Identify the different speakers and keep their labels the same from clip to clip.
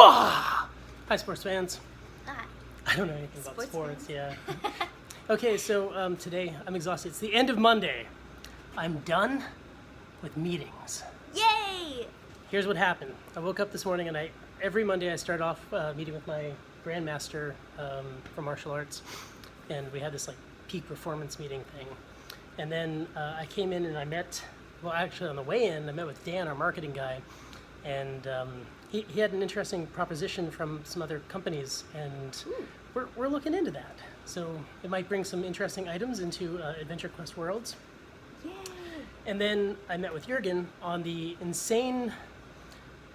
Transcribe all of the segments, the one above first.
Speaker 1: Wah! Hi, sports fans.
Speaker 2: Hi.
Speaker 1: I don't know anything about sports.
Speaker 2: Fans.
Speaker 1: Yeah. Okay, so today I'm exhausted. It's the end of Monday. I'm done with meetings.
Speaker 2: Yay!
Speaker 1: Here's what happened. I woke up this morning and every Monday I start off meeting with my grandmaster for martial arts, and we had this like peak performance meeting thing. And then I came in and I met, well, actually on the way in, I met with Dan, our marketing guy, and he had an interesting proposition from some other companies, and we're looking into that. So it might bring some interesting items into AdventureQuest Worlds.
Speaker 2: Yay! And
Speaker 1: And then I met with Jürgen on the insane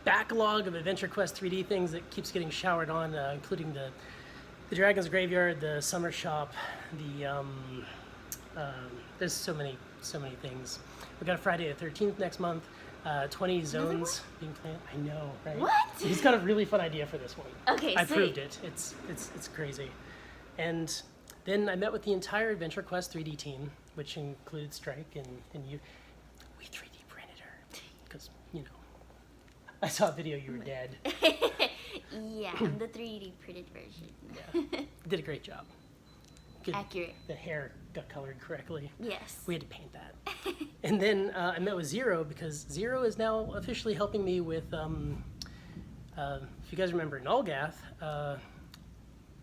Speaker 1: backlog of AdventureQuest 3D things that keeps getting showered on, including the Dragon's Graveyard, the Summer Shop, there's so many things. We got Friday the 13th next month, 20 zones being planned. I know, right?
Speaker 2: What?
Speaker 1: He's got a really fun idea for this one.
Speaker 2: Okay,
Speaker 1: I
Speaker 2: sweet.
Speaker 1: proved it. It's crazy. And then I met with the entire AdventureQuest 3D team, which included Strike and you. We 3D printed her because, you know, I saw a video you were dead.
Speaker 2: Yeah, I'm the 3D printed version.
Speaker 1: Yeah, did a great job. Good.
Speaker 2: Accurate.
Speaker 1: The hair got colored correctly.
Speaker 2: Yes.
Speaker 1: We had to paint that. And then I met with Zero because Zero is now officially helping me with, if you guys remember Nulgath,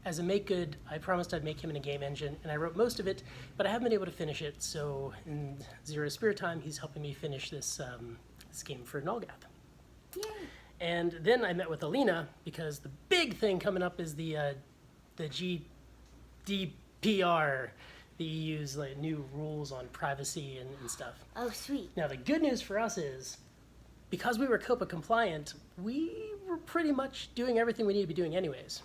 Speaker 1: as a make good, I promised I'd make him in a game engine, and I wrote most of it, but I haven't been able to finish it, so in Zero's spare time, he's helping me finish this, this game for Nulgath.
Speaker 2: Yay!
Speaker 1: And then I met with Alina because the big thing coming up is the GDPR, the EU's like new rules on privacy and stuff.
Speaker 2: Oh, sweet.
Speaker 1: Now the good news for us is, because we were COPA compliant, we were pretty much doing everything we need to be doing anyways,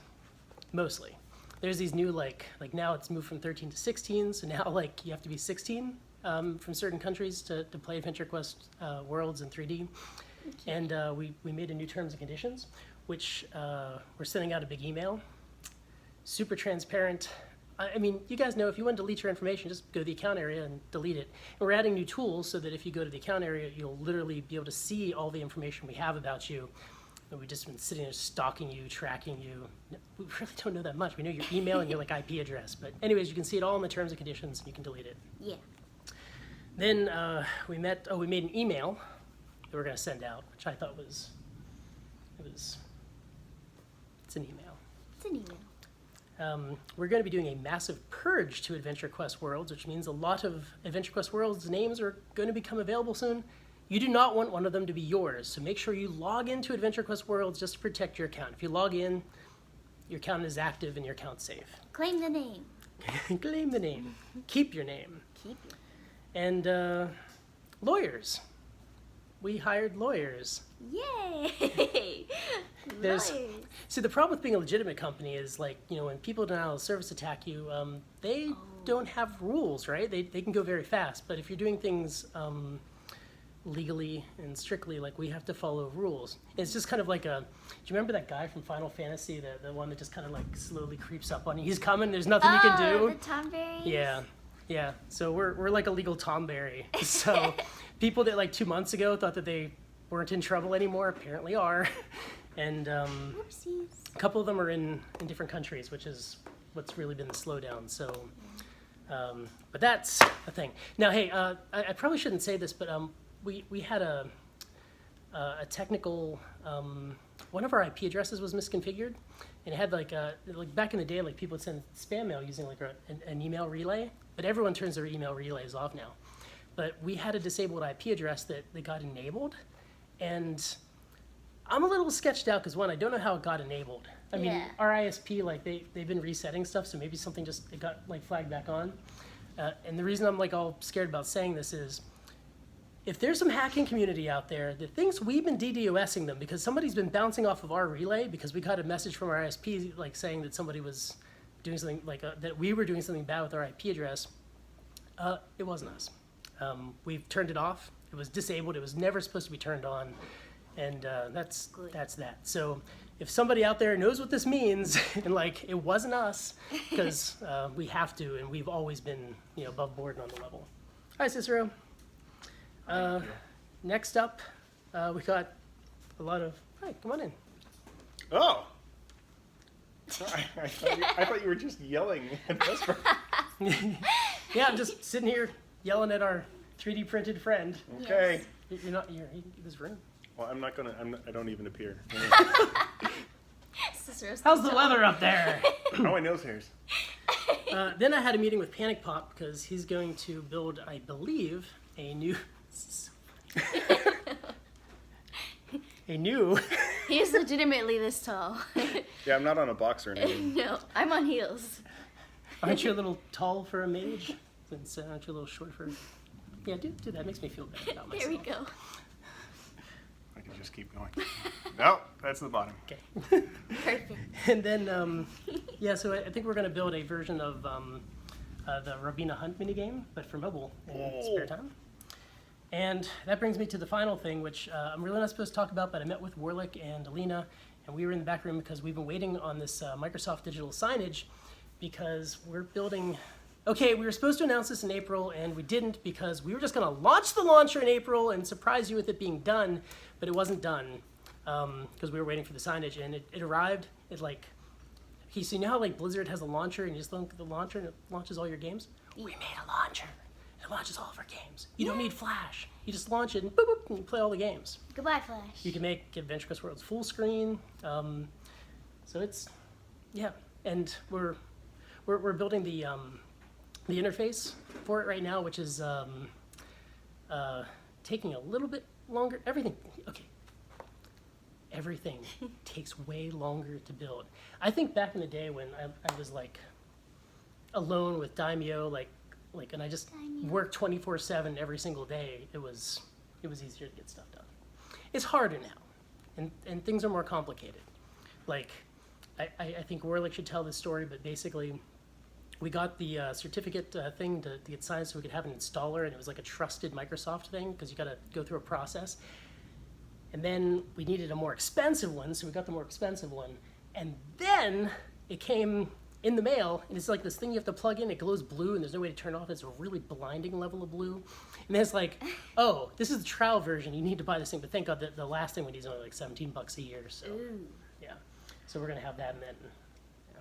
Speaker 1: mostly. There's these new like now it's moved from 13 to 16, so now like you have to be 16 from certain countries to play AdventureQuest Worlds in 3D. Okay. And we made a new terms and conditions, which we're sending out a big email. Super transparent. I mean, you guys know if you want to delete your information, just go to the account area and delete it. And we're adding new tools so that if you go to the account area, you'll literally be able to see all the information we have about you. And we've just been sitting there stalking you, tracking you. We really don't know that much. We know your email and your like IP address. But anyways, you can see it all in the terms and conditions and you can delete it.
Speaker 2: Yeah.
Speaker 1: Then we made an email that we're going to send out, which I thought it's an email.
Speaker 2: It's an email.
Speaker 1: We're going to be doing a massive purge to AdventureQuest Worlds, which means a lot of AdventureQuest Worlds names are going to become available soon. You do not want one of them to be yours, so make sure you log into AdventureQuest Worlds just to protect your account. If you log in, your account is active and your account's safe.
Speaker 2: Claim the name.
Speaker 1: Claim the name. Keep your name.
Speaker 2: Keep it.
Speaker 1: And lawyers. We hired lawyers.
Speaker 2: Yay!
Speaker 1: There's-
Speaker 2: Lawyers.
Speaker 1: See, the problem with being a legitimate company is like, you know, when people denial of service attack you, they don't have rules, right? They can go very fast, but if you're doing things legally and strictly, like we have to follow rules. It's just kind of like do you remember that guy from Final Fantasy, the one that just kind of like slowly creeps up on you? He's coming, there's nothing you can do.
Speaker 2: The Tom Berries?
Speaker 1: Yeah. So we're like a legal Tom Berry. So people that like 2 months ago thought that they weren't in trouble anymore apparently are. And
Speaker 2: Whoopsies.
Speaker 1: a couple of them are in different countries, which is what's really been the slowdown. So, but that's a thing. Now, hey, I probably shouldn't say this, but we had a technical, one of our IP addresses was misconfigured, and it had like back in the day, like people would send spam mail using like an email relay, but everyone turns their email relays off now. But we had a disabled IP address that got enabled, and I'm a little sketched out because one, I don't know how it got enabled. I mean, our ISP, like they've been resetting stuff, so maybe something it got like flagged back on. And the reason I'm like all scared about saying this is, if there's some hacking community out there that thinks we've been DDoSing them because somebody's been bouncing off of our relay because we got a message from our ISP like saying that somebody was doing something like that we were doing something bad with our IP address, it wasn't us. We've turned it off. It was disabled. It was never supposed to be turned on. And that's that. So if somebody out there knows what this means, and like it wasn't us, because we have to, and we've always been, you know, above board and on the level. Hi, Cicero. Next up, we got a lot of. Hi, come on in.
Speaker 3: Oh, I thought you were just yelling at Vesper.
Speaker 1: Yeah, I'm just sitting here yelling at our 3D printed friend.
Speaker 3: Okay.
Speaker 1: You're not. You're in this room.
Speaker 3: Well, I'm not gonna. I don't even appear.
Speaker 1: How's the weather up there?
Speaker 3: Oh, my nose hairs.
Speaker 1: Then I had a meeting with Panic Pop because he's going to build, I believe, a new.
Speaker 2: He's legitimately this tall.
Speaker 3: Yeah, I'm not on a box or anything.
Speaker 2: No, I'm on heels.
Speaker 1: Aren't you a little tall for a mage? Since aren't you a little short for? Yeah, do that. Makes me feel better about myself.
Speaker 2: There we go.
Speaker 3: I can just keep going. No, that's the bottom.
Speaker 1: Okay.
Speaker 2: Perfect.
Speaker 1: And then, yeah, so I think we're going to build a version of the Robina Hunt minigame, but for mobile in spare time. And that brings me to the final thing, which I'm really not supposed to talk about, but I met with Warlick and Alina, and we were in the back room because we've been waiting on this Microsoft digital signage because we're building... Okay, we were supposed to announce this in April, and we didn't because we were just going to launch the launcher in April and surprise you with it being done, but it wasn't done because we were waiting for the signage, and it arrived. It like... Okay, so you know how like Blizzard has a launcher, and you just look at the launcher, and it launches all your games? We made a launcher. It launches all of our games. You don't need Flash. You just launch it and boop, boop, and you play all the games.
Speaker 2: Goodbye, Flash.
Speaker 1: You can make AdventureQuest Worlds full screen. So it's, yeah, and we're building the interface for it right now, which is taking a little bit longer. Everything takes way longer to build. I think back in the day when I was like alone with Daimyo, like, and I just worked 24/7 every single day. It was easier to get stuff done. It's harder now, and things are more complicated. Like, I think Warlick should tell this story, but basically, we got the certificate thing to get signed so we could have an installer, and it was like a trusted Microsoft thing because you got to go through a process. And then we needed a more expensive one, so we got the more expensive one, and then it came in the mail, and it's like this thing you have to plug in, it glows blue, and there's no way to turn it off. It's a really blinding level of blue. And then it's like, oh, this is the trial version, you need to buy this thing, but thank God the last thing we need is only like $17 a year, so, yeah. So we're gonna have that, and then, yeah.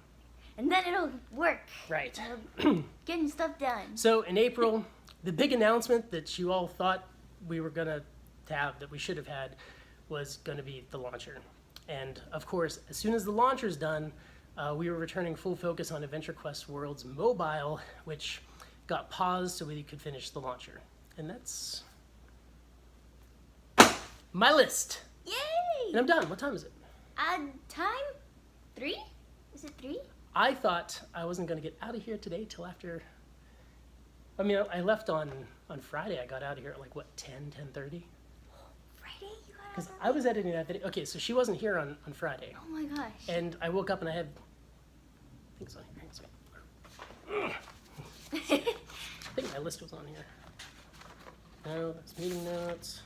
Speaker 2: And then it'll work.
Speaker 1: Right.
Speaker 2: Getting stuff done.
Speaker 1: So in April, the big announcement that you all thought we were gonna have, that we should have had, was gonna be the launcher. And of course, as soon as the launcher's done, we were returning full focus on AdventureQuest Worlds Mobile, which got paused so we could finish the launcher. And that's my list.
Speaker 2: Yay!
Speaker 1: And I'm done. What time is it?
Speaker 2: Time? 3? Is it 3?
Speaker 1: I thought I wasn't going to get out of here today till after... I mean, I left on Friday. I got out of here at like, what, 10:30?
Speaker 2: Friday? You got out
Speaker 1: Because
Speaker 2: that
Speaker 1: I was editing that video. Okay, so she wasn't here on Friday.
Speaker 2: Oh my gosh.
Speaker 1: And I woke up and I had... I think it's on here. I think my list was on here. No, that's meeting notes.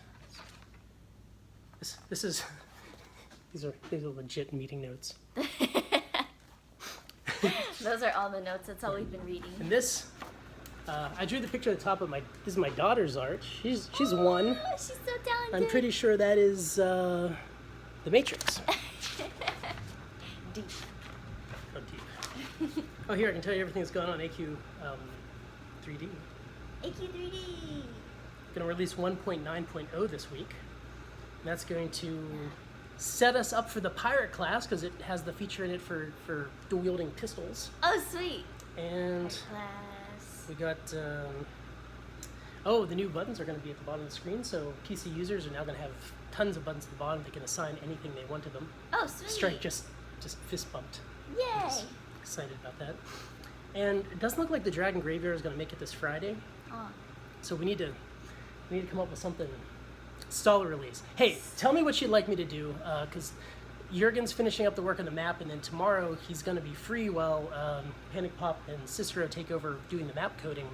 Speaker 1: This is... These are legit meeting notes.
Speaker 2: Those are all the notes. That's all we've been reading.
Speaker 1: And this... I drew the picture at the top of my... This is my daughter's art. She's one.
Speaker 2: Oh, she's so talented.
Speaker 1: I'm pretty sure that is the Matrix.
Speaker 2: Deep.
Speaker 1: Oh, deep. Oh, here, I can tell you everything that's going on AQ 3D.
Speaker 2: AQ3D.
Speaker 1: Going to release 1.9.0 this week. And that's going to set us up for the pirate class because it has the feature in it for dual-wielding pistols.
Speaker 2: Oh, sweet.
Speaker 1: And
Speaker 2: Class.
Speaker 1: we got... oh, the new buttons are going to be at the bottom of the screen, so PC users are now going to have tons of buttons at the bottom. They can assign anything they want to them.
Speaker 2: Oh, sweet.
Speaker 1: Strike just fist bumped.
Speaker 2: Yay.
Speaker 1: Excited about that. And it doesn't look like the Dragon Graveyard is going to make it this Friday.
Speaker 2: Oh.
Speaker 1: So we need to come up with something. Stall release. Hey, tell me what you'd like me to do, because Jurgen's finishing up the work on the map, and then tomorrow he's going to be free while Panic Pop and Cicero take over doing the map coding.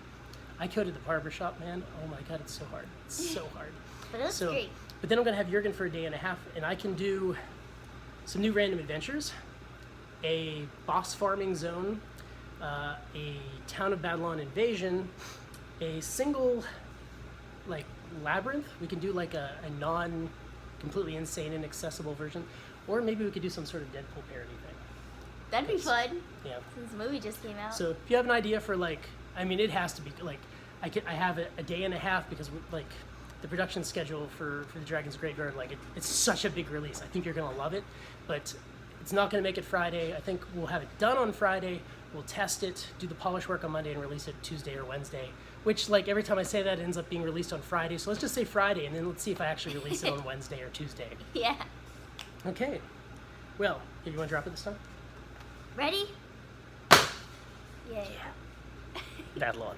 Speaker 1: I coded the barbershop, man. Oh my god, it's so hard. It's so hard.
Speaker 2: But that's great.
Speaker 1: But then I'm going to have Jurgen for a day and a half, and I can do some new random adventures, a boss farming zone, a Town of Babylon invasion, a single, like, labyrinth. We can do like a non-completely insane and accessible version, or maybe we could do some sort of Deadpool parody thing.
Speaker 2: That'd be fun.
Speaker 1: Yeah.
Speaker 2: Since the movie just came out.
Speaker 1: So if you have an idea for like, I mean, it has to be like, I have a day and a half because like the production schedule for the Dragon's Graveyard, like it's such a big release. I think you're gonna love it, but it's not gonna make it Friday. I think we'll have it done on Friday. We'll test it, do the polish work on Monday, and release it Tuesday or Wednesday. Which, like, every time I say that, it ends up being released on Friday. So let's just say Friday, and then let's see if I actually release it on Wednesday or Tuesday.
Speaker 2: Yeah.
Speaker 1: Okay. Well, here, you want to drop it this time?
Speaker 2: Ready? Yay.
Speaker 1: Battle on.